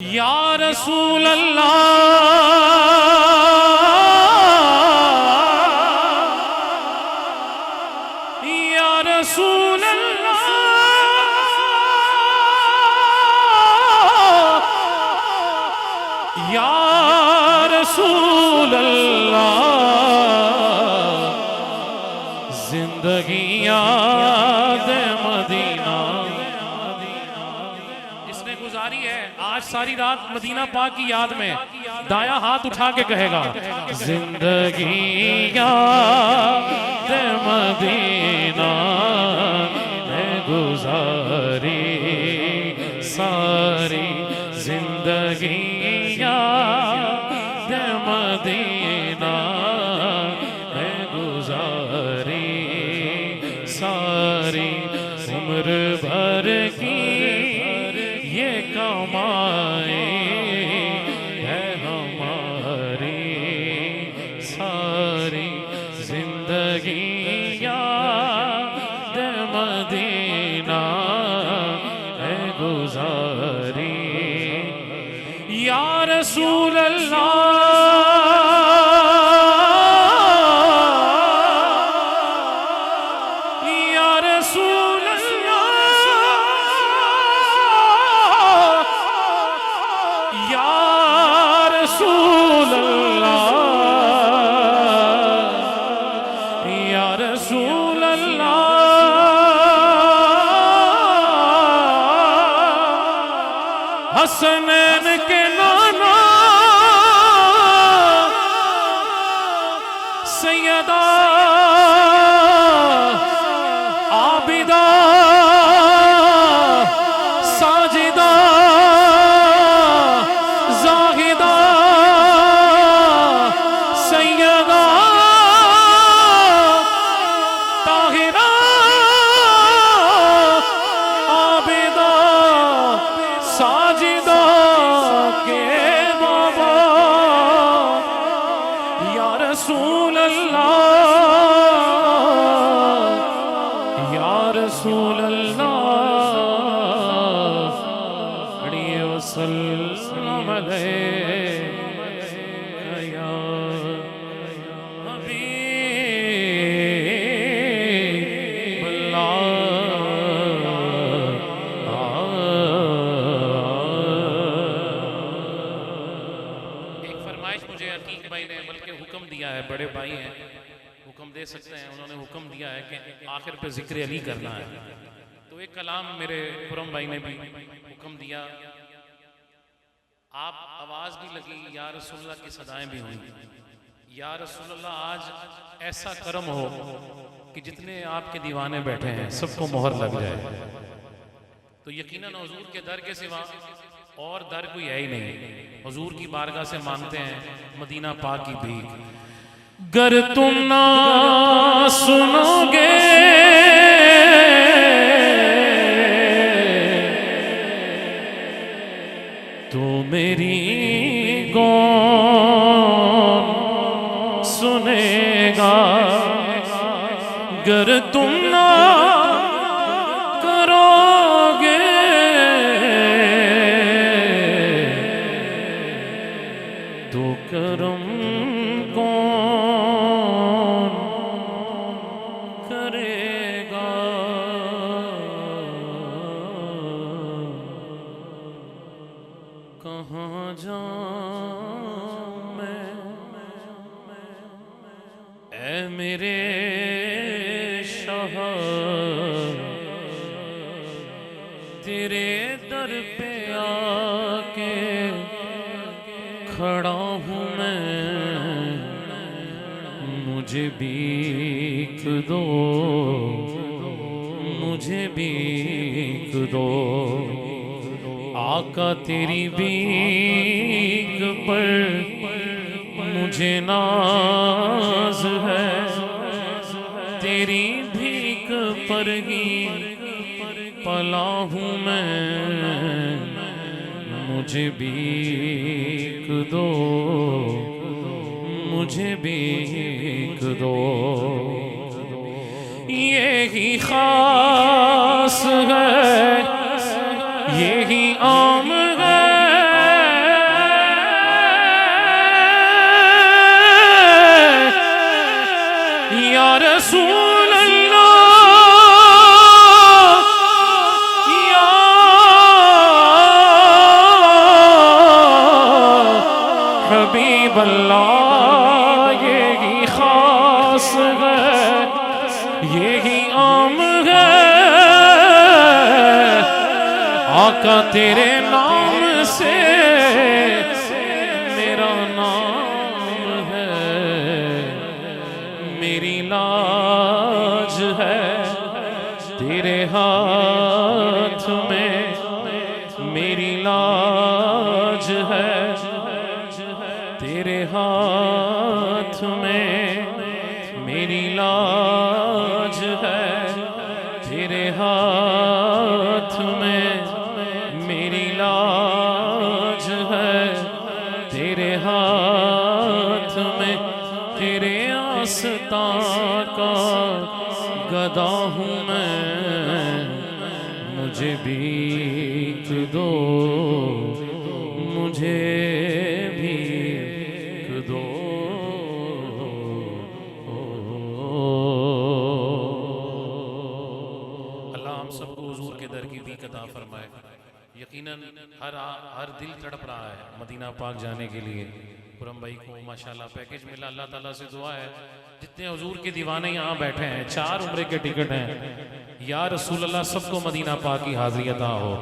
या रसूल अल्लाह या रसूल अल्लाह या रसूल अल्लाह जिंदगी याद मदीना इसने गुजारी है। आज सारी रात मदीना पाक की याद में दाया हाथ उठा के कहेगा जिंदगी याद मदीना है गुजारी सारी जिंदगी याद मदीना है गुजारी सारी उम्र भर की ये कमाई है हमारी सारी जिंदगी याद मदीना है गुजारी या रसूल अल्लाह या रसूल या रसूल अल्लाह या रसूल अल्लाह हसनैन के नाना सैयदा आबिदा साजिदा जाहिदा सैयदा ताहिरा आबिदा साजिदा के बाबा या रसूल अल्लाह या रसूल अल्लाह अड़िए वसल्लम अलैका या हबीब अल्लाह। एक फरमाइश मुझे अकीक भाई ने बल्कि हुक्म दिया है, बड़े भाई हैं हुक्म दे सकते हैं, उन्होंने हुक्म दिया है कि आखिर पे जिक्र अली करना है। तो एक कलाम मेरे खुरम भाई ने भी हुक्म दिया, आप आवाज भी लगी या रसूलुल्लाह की सदाएं भी हुई। या रसूलुल्लाह आज ऐसा करम हो कि जितने आपके दीवाने बैठे हैं सबको मोहर लग जाए। तो यकीनन हुजूर के दर के सिवा और दर कोई है ही नहीं। हुजूर की बारगाह से मांगते हैं मदीना पाक की भीख। गर तुम ना सुनोगे तो मेरी कौन सुनेगा। गर तुम ना करोगे तो करम कौन करेगा। कहाँ जाऊं मैं ऐ मेरे शाह तेरे दर पे आके खड़ा हूँ मैं। मुझे भीख दो मुझे भीख दो आका तेरी भीख पर मुझे नाज है। तेरी भीख पर ही पला हूँ मैं। मुझे भीख दो मुझे भीख दो। यही खास है यही आम है अल्लाह यही खास है, यही आम है, आका तेरे नाम से मेरा नाम है, मेरी लाज है तेरे हाथ में, मेरी लाज है तेरे हाथ में, मेरी लाज है तेरे हाथ में, मेरी लाज है तेरे हाथ में, तेरे आस्तां का गदा हूँ मैं, मुझे भीख दो, मुझे भीख दो। अल्लाह हम सबको हुजूर के दर की भीख अता फरमाए। यकीनन हर दिल तड़प रहा है मदीना पाक जाने के लिए। पुरम भाई को माशाल्लाह पैकेज मिला, अल्लाह ताला से दुआ है जितने हुजूर के दीवाने यहाँ बैठे हैं, 4 उम्रे के टिकट हैं, या रसूल अल्लाह सबको मदीना पाक की हाज़िरी अता हो।